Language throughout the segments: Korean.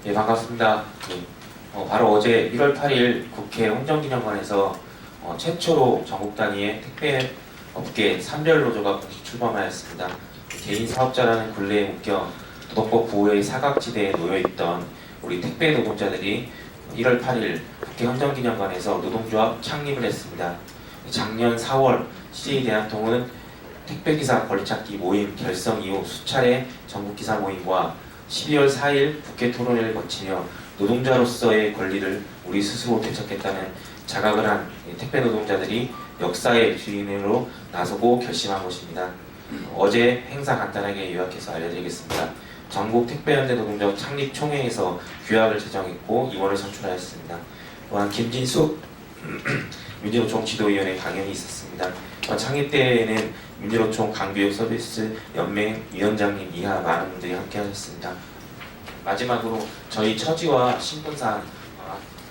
예, 반갑습니다. 바로 어제 1월 8일 국회 홍정기념관에서 최초로 전국 단위의 택배 업계 산별노조가 공식 출범하였습니다. 개인 사업자라는 굴레에 묶여 노동법 보호의 사각지대에 놓여있던 우리 택배 노동자들이 1월 8일 국회 홍정기념관에서 노동조합 창립을 했습니다. 작년 4월 CJ대한통운 택배기사 권리찾기 모임 결성 이후 수차례 전국기사 모임과 12월 4일 국회 토론회를 거치며 노동자로서의 권리를 우리 스스로 되찾겠다는 자각을 한 택배 노동자들이 역사의 주인으로 나서고 결심한 것입니다. 어제 행사 간단하게 요약해서 알려드리겠습니다. 전국 택배연대 노동자 창립 총회에서 규약을 제정했고 임원을 선출하였습니다. 또한 김진숙 민주노총 지도위원회 강연이 있었습니다. 창립 때에는 민주노총 강교육 서비스 연맹 위원장님 이하 많은 분들이 함께하셨습니다. 마지막으로 저희 처지와 신분상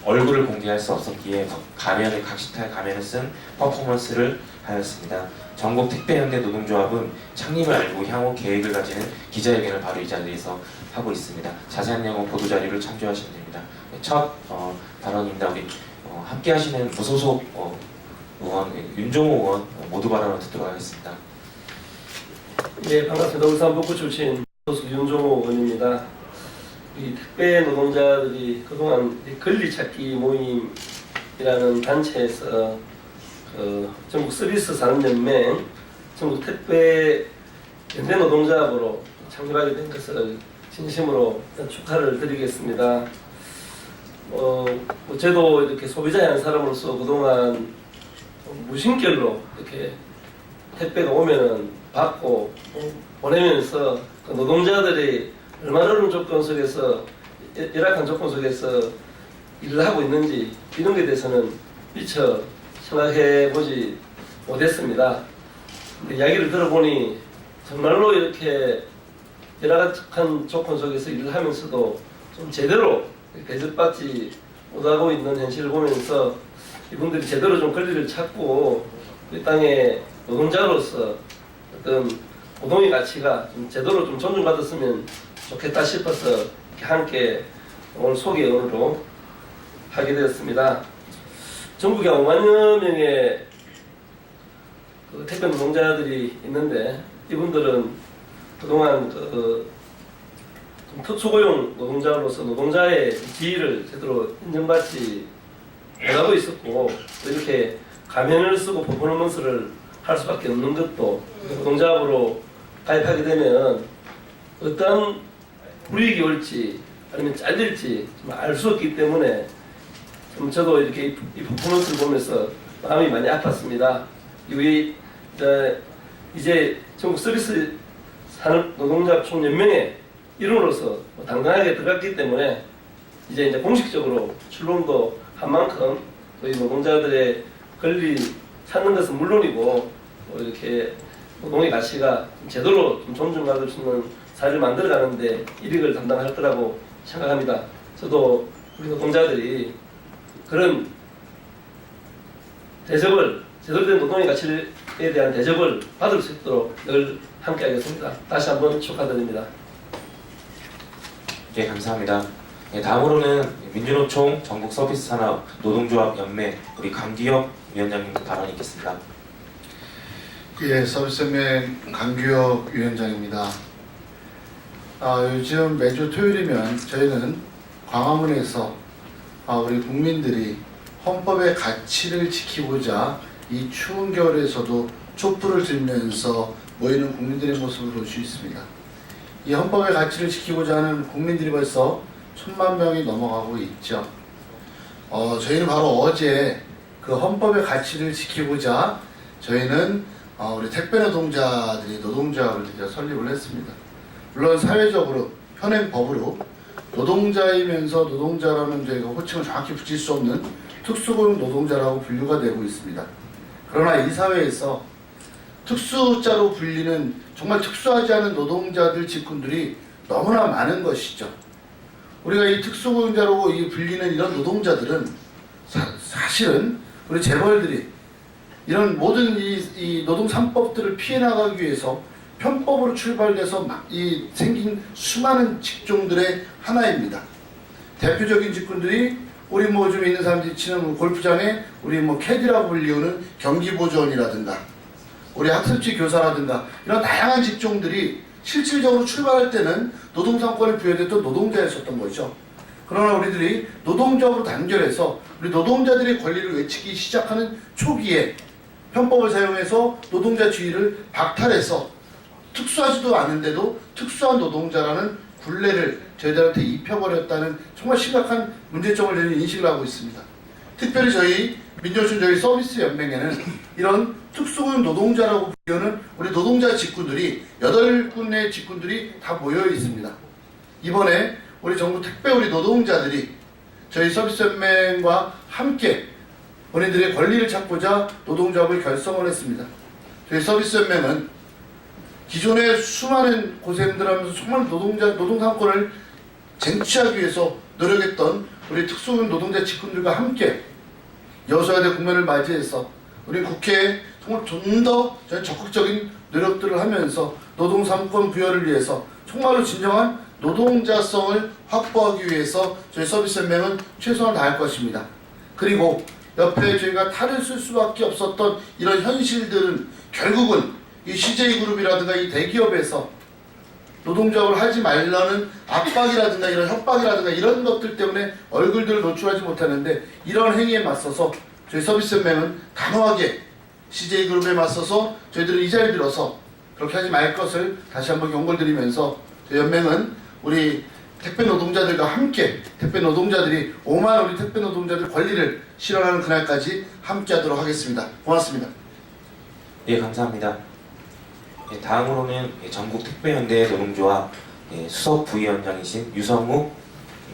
얼굴을 공개할 수 없었기에 가면을 각시탈 가면을 쓴 퍼포먼스를 하였습니다. 전국 택배연대 노동조합은 창립을 알고 향후 계획을 가지는 기자회견을 바로 이 자리에서 하고 있습니다. 자세한 내용은 보도자료를 참조하시면 됩니다. 첫 발언입니다. 우리 함께하시는 무소속 의원 윤종호 의원 모두 발언을 듣도록 하겠습니다. 네, 반갑습니다. 울산 북구 출신 소속 윤종호 의원입니다. 이 택배 노동자들이 그동안 권리찾기 모임이라는 단체에서 전국 서비스 산업연맹 전국 택배 연대 노동자로 창립하게 된 것을 진심으로 축하를 드리겠습니다. 저도 이렇게 소비자의 한 사람으로서 그동안 무심결로 이렇게 택배가 오면은 받고 보내면서 그 노동자들이 얼마나 어려운 조건 속에서 열악한 조건 속에서 일을 하고 있는지 이런 것에 대해서는 미처 생각해 보지 못했습니다. 근데 이야기를 들어보니 정말로 이렇게 열악한 조건 속에서 일을 하면서도 좀 제대로 대접받지 못하고 있는 현실을 보면서 이분들이 제대로 좀 권리를 찾고 이 땅의 노동자로서 어떤 노동의 가치가 좀 제대로 좀 존중받았으면 좋겠다 싶어서 이렇게 함께 오늘 소개원으로 하게 되었습니다. 전국에 5만여 명의 택배 노동자들이 있는데 이분들은 그동안 특수고용 노동자로서 노동자의 지위를 제대로 인정받지 못하고 있었고 또 이렇게 가면을 쓰고 퍼포먼스를 할 수밖에 없는 것도 노동자업으로 가입하게 되면 어떤 불이익이 올지 아니면 잘릴지 알 수 없기 때문에 저도 이렇게 이 퍼포먼스를 보면서 마음이 많이 아팠습니다. 이제 전국 서비스 산업 노동자 총연맹의 일원으로서 당당하게 들어갔기 때문에 이제 공식적으로 출범도 한 만큼 저희 노동자들의 권리 찾는 것은 물론이고 이렇게 노동의 가치가 제대로 좀 존중받을 수 있는 사회를 만들어가는데 일익을 담당할 거라고 생각합니다. 저도 우리 노동자들이 그런 대접을 제대로 된 노동의 가치에 대한 대접을 받을 수 있도록 늘 함께하겠습니다. 다시 한번 축하드립니다. 네, 감사합니다. 네, 다음으로는 민주노총 전국서비스산업 노동조합 연맹 우리 강기혁 위원장님 발언이 있겠습니다. 예, 서비스연맹 강규혁 위원장입니다. 요즘 매주 토요일이면 저희는 광화문에서 우리 국민들이 헌법의 가치를 지키고자 이 추운 겨울에서도 촛불을 들면서 모이는 국민들의 모습을 볼 수 있습니다. 이 헌법의 가치를 지키고자 하는 국민들이 벌써 1000만 명이 넘어가고 있죠. 저희는 바로 어제 그 헌법의 가치를 지키고자 저희는 우리 택배 노동자들이 노동조합을 드디어 설립을 했습니다. 물론 사회적으로 현행법으로 노동자이면서 노동자라는 저희가 호칭을 정확히 붙일 수 없는 특수고용 노동자라고 분류가 되고 있습니다. 그러나 이 사회에서 특수자로 불리는 정말 특수하지 않은 노동자들 직군들이 너무나 많은 것이죠. 우리가 이 특수고용자로 불리는 이런 노동자들은 사실은 우리 재벌들이 이런 모든 이 노동 3법들을 피해 나가기 위해서 편법으로 출발돼서 생긴 수많은 직종들의 하나입니다. 대표적인 직군들이 우리 뭐 좀 있는 사람들이 치는 뭐 골프장에 우리 뭐 캐디라고 불리우는 경기보조원이라든가 우리 학습지 교사라든가 이런 다양한 직종들이 실질적으로 출발할 때는 노동상권이 부여됐던 노동자였었던 거죠. 그러나 우리들이 노동조합으로 단결해서 우리 노동자들의 권리를 외치기 시작하는 초기에 편법을 사용해서 노동자 지위를 박탈해서 특수하지도 않은데도 특수한 노동자라는 굴레를 저희들한테 입혀버렸다는 정말 심각한 문제점을 저희는 인식을 하고 있습니다. 특별히 저희 민주노총 저희 서비스 연맹에는 이런 특수고용 노동자라고 부르는 우리 노동자 직군들이 8군의 직군들이 다 모여 있습니다. 이번에 우리 정부 택배 우리 노동자들이 저희 서비스 연맹과 함께 본인들의 권리를 찾고자 노동조합을 결성을 했습니다. 저희 서비스 연맹은 기존의 수많은 고생들 하면서 정말 노동상권을 쟁취하기 위해서 노력했던 우리 특수고용 노동자 직군들과 함께 여소야대 국면을 맞이해서 우리 국회에 정말 좀 더 적극적인 노력들을 하면서 노동상권 부여를 위해서 정말로 진정한 노동자성을 확보하기 위해서 저희 서비스 연맹은 최선을 다할 것입니다. 그리고 옆에 저희가 탈을 쓸 수밖에 없었던 이런 현실들은 결국은 이 CJ그룹이라든가 이 대기업에서 노동조합을 하지 말라는 압박이라든가 이런 협박이라든가 이런 것들 때문에 얼굴들을 노출하지 못하는데 이런 행위에 맞서서 저희 서비스 연맹은 단호하게 CJ그룹에 맞서서 저희들은 이 자리를 빌어서 그렇게 하지 말 것을 다시 한번 경고를 드리면서 저희 연맹은 우리 택배 노동자들과 함께 택배 노동자들이 5만 우리 택배 노동자들 권리를 실현하는 그날까지 함께 하도록 하겠습니다. 고맙습니다. 예, 감사합니다. 예, 다음으로는 전국 택배연대 노동조합 수석 부위원장이신 유성욱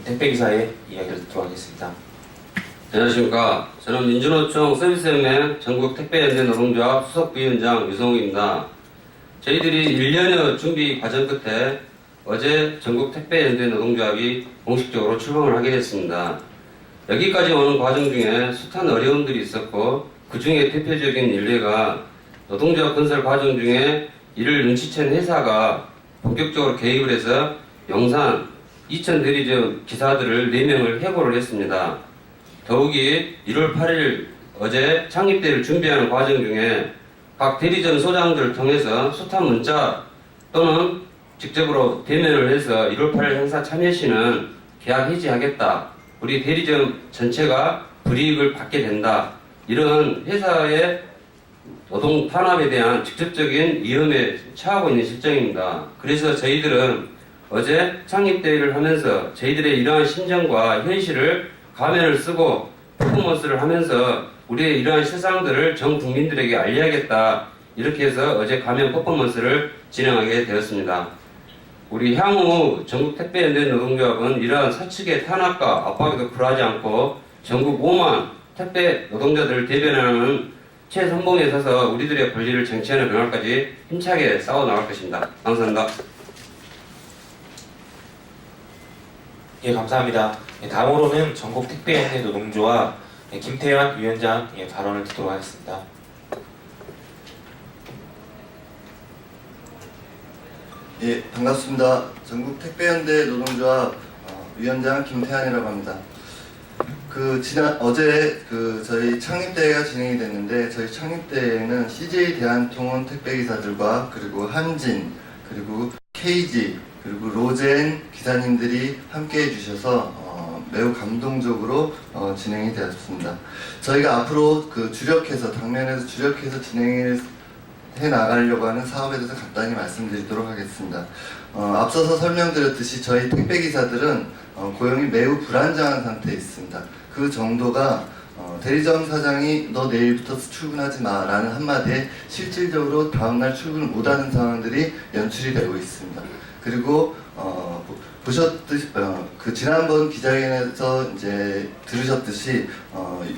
택배기사의 이야기를 듣도록 하겠습니다. 안녕하십니까. 저는 민주노총 서비스연맹 전국 택배연대 노동조합 수석 부위원장 유성욱입니다. 저희들이 1년여 준비 과정 끝에 어제 전국 택배연대 노동조합이 공식적으로 출범을 하게 됐습니다. 여기까지 오는 과정 중에 숱한 어려움들이 있었고 그 중에 대표적인 일례가 노동조합 건설 과정 중에 이를 눈치챈 회사가 본격적으로 개입을 해서 영산, 이천 대리점 기사들을 4명을 해고를 했습니다. 더욱이 1월 8일 어제 창립대회를 준비하는 과정 중에 각 대리점 소장들을 통해서 숱한 문자 또는 직접으로 대면을 해서 1월 8일 행사 참여 시는 계약 해지하겠다. 우리 대리점 전체가 불이익을 받게 된다. 이런 회사의 노동 탄압에 대한 직접적인 위험에 처하고 있는 실정입니다. 그래서 저희들은 어제 창립대회를 하면서 저희들의 이러한 심정과 현실을 가면을 쓰고 퍼포먼스를 하면서 우리의 이러한 실상들을 전 국민들에게 알려야겠다. 이렇게 해서 어제 가면 퍼포먼스를 진행하게 되었습니다. 우리 향후 전국 택배연대 노동조합은 이러한 사측의 탄압과 압박에도 굴하지 않고 전국 5만 택배 노동자들을 대변하는 최선봉에 서서 우리들의 권리를 쟁취하는 그날까지 힘차게 싸워 나갈 것입니다. 감사합니다. 예, 감사합니다. 예, 다음으로는 전국 택배연대 노동조합 김태환 위원장 발언을 듣도록 하겠습니다. 예, 반갑습니다. 전국 택배연대 노동조합 위원장 김태환이라고 합니다. 어제 저희 창립대회가 진행이 됐는데 저희 창립대회에는 CJ 대한통운 택배기사들과 그리고 한진 그리고 KG 그리고 로젠 기사님들이 함께 해주셔서 매우 감동적으로 진행이 되었습니다. 저희가 앞으로 당면에서 주력해서 진행을 해 나가려고 하는 사업에 대해서 간단히 말씀드리도록 하겠습니다. 앞서서 설명드렸듯이 저희 택배기사들은 고용이 매우 불안정한 상태에 있습니다. 그 정도가 대리점 사장이 너 내일부터 출근하지 마 라는 한마디에 실질적으로 다음날 출근을 못하는 상황들이 연출이 되고 있습니다. 그리고 보셨듯이 지난번 기자회견에서 이제 들으셨듯이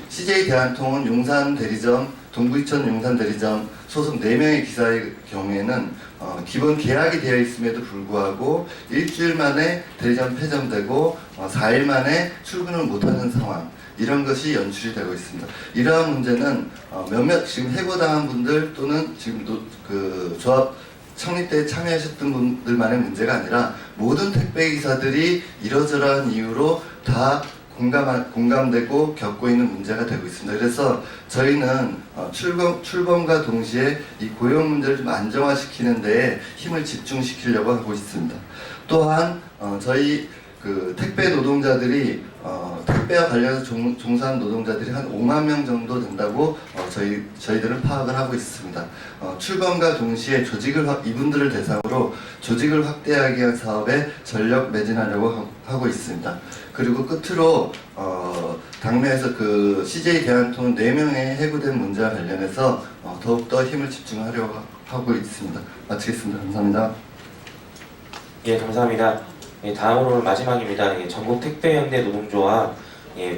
CJ 대한통운 용산 대리점, 동부이천 용산 대리점 소속 4명의 기사의 경우에는 기본 계약이 되어 있음에도 불구하고 일주일 만에 대리점 폐점되고 4일 만에 출근을 못하는 상황, 이런 것이 연출이 되고 있습니다. 이러한 문제는 몇몇 지금 해고당한 분들 또는 지금 조합 창립대에 참여하셨던 분들만의 문제가 아니라 모든 택배기사들이 이러저러한 이유로 다 공감되고 겪고 있는 문제가 되고 있습니다. 그래서 저희는 출범과 동시에 이 고용 문제를 좀 안정화시키는 데에 힘을 집중시키려고 하고 있습니다. 또한 저희 그 택배 노동자들이 택배와 관련해서 종사하는 노동자들이 한 5만 명 정도 된다고 저희들은 파악을 하고 있습니다. 출범과 동시에 이분들을 대상으로 조직을 확대하기 위한 사업에 전력 매진하려고 하고 있습니다. 그리고 끝으로 당내에서 그 CJ 대한통운 4명의 해고된 문제와 관련해서 더욱더 힘을 집중하려고 하고 있습니다. 마치겠습니다. 감사합니다. 예, 감사합니다. 예, 다음으로 마지막입니다. 예, 전국 택배연대 노동조합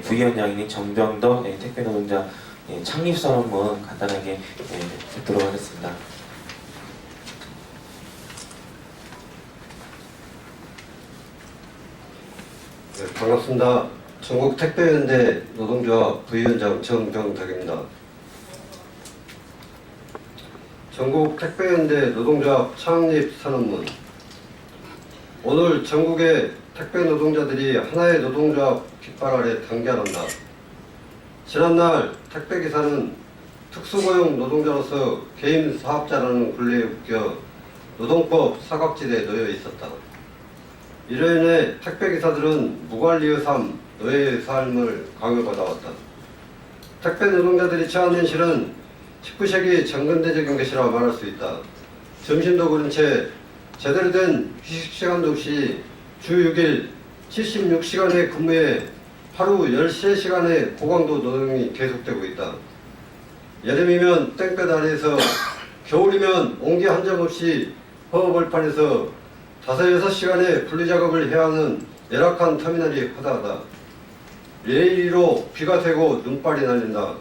부위원장인 정병덕 택배 노동자 창립 선언문 간단하게 듣도록 하겠습니다. 네, 반갑습니다. 전국 택배연대 노동조합 부위원장 정병덕입니다. 전국 택배연대 노동조합 창립 선언문. 오늘 전국의 택배 노동자들이 하나의 노동조합 깃발 아래 단결한다. 지난날 택배기사는 특수고용 노동자로서 개인 사업자라는 굴레에 묶여 노동법 사각지대에 놓여 있었다. 이로 인해 택배기사들은 무관리의 삶, 노예의 삶을 강요받아왔다. 택배 노동자들이 처한 현실은 19세기 전근대적인 것이라 말할 수 있다. 점심도 그런 채 제대로 된 휴식시간도 없이 주 6일 76시간의 근무에 하루 13시간의 고강도 노동이 계속되고 있다. 여름이면 땡볕 아래에서, 겨울이면 온기 한 점 없이 허허벌판에서 5-6시간의 분리작업을 해야 하는 열악한 터미널이 허다하다. 내일이로 비가 새고 눈발이 날린다.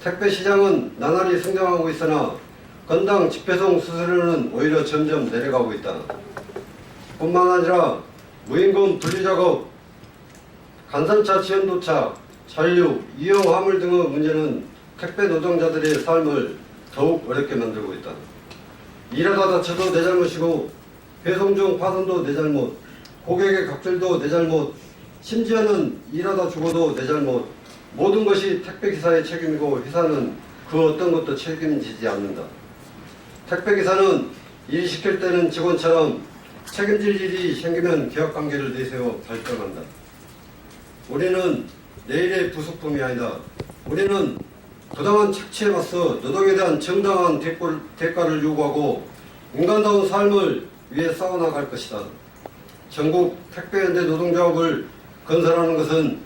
택배시장은 나날이 성장하고 있으나 건당 집배송 수수료는 오히려 점점 내려가고 있다. 뿐만 아니라 무임금 분리작업, 간선차 지연 도착, 잔류, 이용 화물 등의 문제는 택배 노동자들의 삶을 더욱 어렵게 만들고 있다. 일하다 다쳐도 내 잘못이고 배송 중 파손도 내 잘못, 고객의 갑질도 내 잘못, 심지어는 일하다 죽어도 내 잘못, 모든 것이 택배기사의 책임이고 회사는 그 어떤 것도 책임지지 않는다. 택배기사는 일 시킬 때는 직원처럼 책임질 일이 생기면 계약관계를 내세워 발표한다. 우리는 내일의 부속품이 아니다. 우리는 부당한 착취에 맞서 노동에 대한 정당한 대가를 요구하고 인간다운 삶을 위해 싸워나갈 것이다. 전국 택배연대 노동조합을 건설하는 것은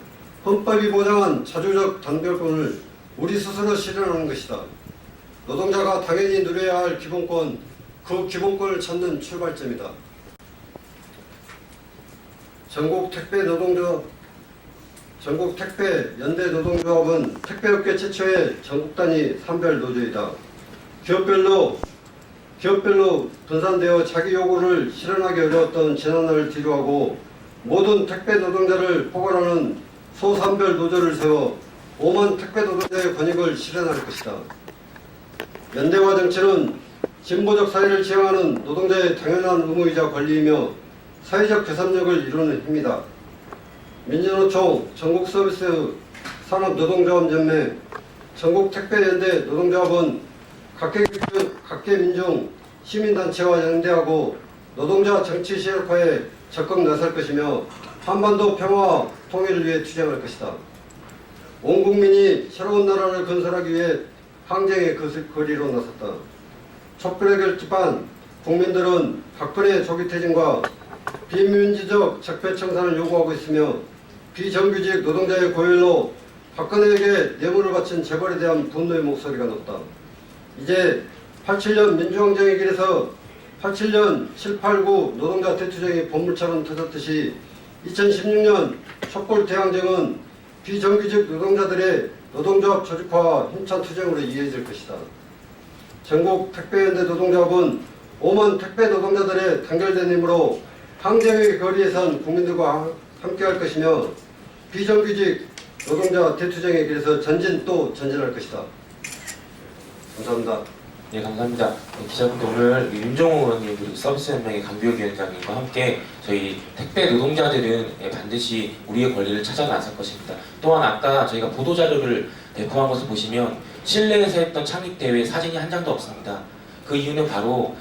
헌법이 보장한 자주적 단결권을 우리 스스로 실현하는 것이다. 노동자가 당연히 누려야 할 기본권, 그 기본권을 찾는 출발점이다. 전국 택배연대 노동조합은 택배업계 최초의 전국 단위 산별 노조이다. 기업별로 분산되어 자기 요구를 실현하기 어려웠던 지난날을 뒤로하고 모든 택배 노동자를 포괄하는 소산별 노조를 세워 5만 택배 노동자의 권익을 실현할 것이다. 연대와 정치는 진보적 사회를 지향하는 노동자의 당연한 의무이자 권리이며 사회적 개선력을 이루는 힘이다. 민주노총, 전국서비스산업노동조합연맹, 전국택배연대 노동조합은 각계 민중, 시민단체와 연대하고 노동자 정치 시력화에 적극 나설 것이며 한반도 평화와 통일을 위해 투쟁할 것이다. 온 국민이 새로운 나라를 건설하기 위해 항쟁의 거리로 나섰다. 촛불에 결집한 국민들은 박근혜 조기 퇴진과 비민주적 적폐청산을 요구하고 있으며 비정규직 노동자의 고열로 박근혜에게 뇌물을 바친 재벌에 대한 분노의 목소리가 높다. 이제 87년 민주항쟁의 길에서 87년 789 노동자 대투쟁이 본물처럼 터졌듯이 2016년 촛불 대항쟁은 비정규직 노동자들의 노동조합 조직화와 힘찬 투쟁으로 이어질 것이다. 전국 택배연대 노동조합은 5만 택배 노동자들의 단결된 힘으로 항쟁의 거리에 선 국민들과 함께할 것이며 비정규직 노동자 대투쟁의 길에서 전진 또 전진할 것이다. 감사합니다. 네, 감사합니다. 네, 기자분들 오늘 윤종호 의원님 그리고 서비스연맹의 강규혁 위원장님과 함께 저희 택배 노동자들은 반드시 우리의 권리를 찾아 나설 것입니다. 또한 아까 저희가 보도자료를 배포한 것을 보시면 실내에서 했던 창립대회 사진이 한 장도 없습니다. 그 이유는 바로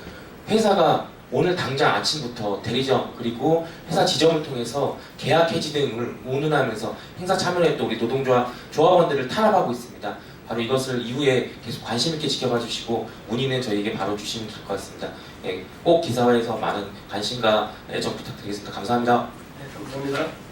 회사가 오늘 당장 아침부터 대리점 그리고 회사 지점을 통해서 계약 해지 등을 운운하면서 행사 참여를 했던 우리 노동조합 조합원들을 탄압하고 있습니다. 바로 이것을 이후에 계속 관심 있게 지켜봐 주시고 문의는 저희에게 바로 주시면 될 것 같습니다. 꼭 기사화해서 많은 관심과 애정 부탁드리겠습니다. 감사합니다. 네, 감사합니다.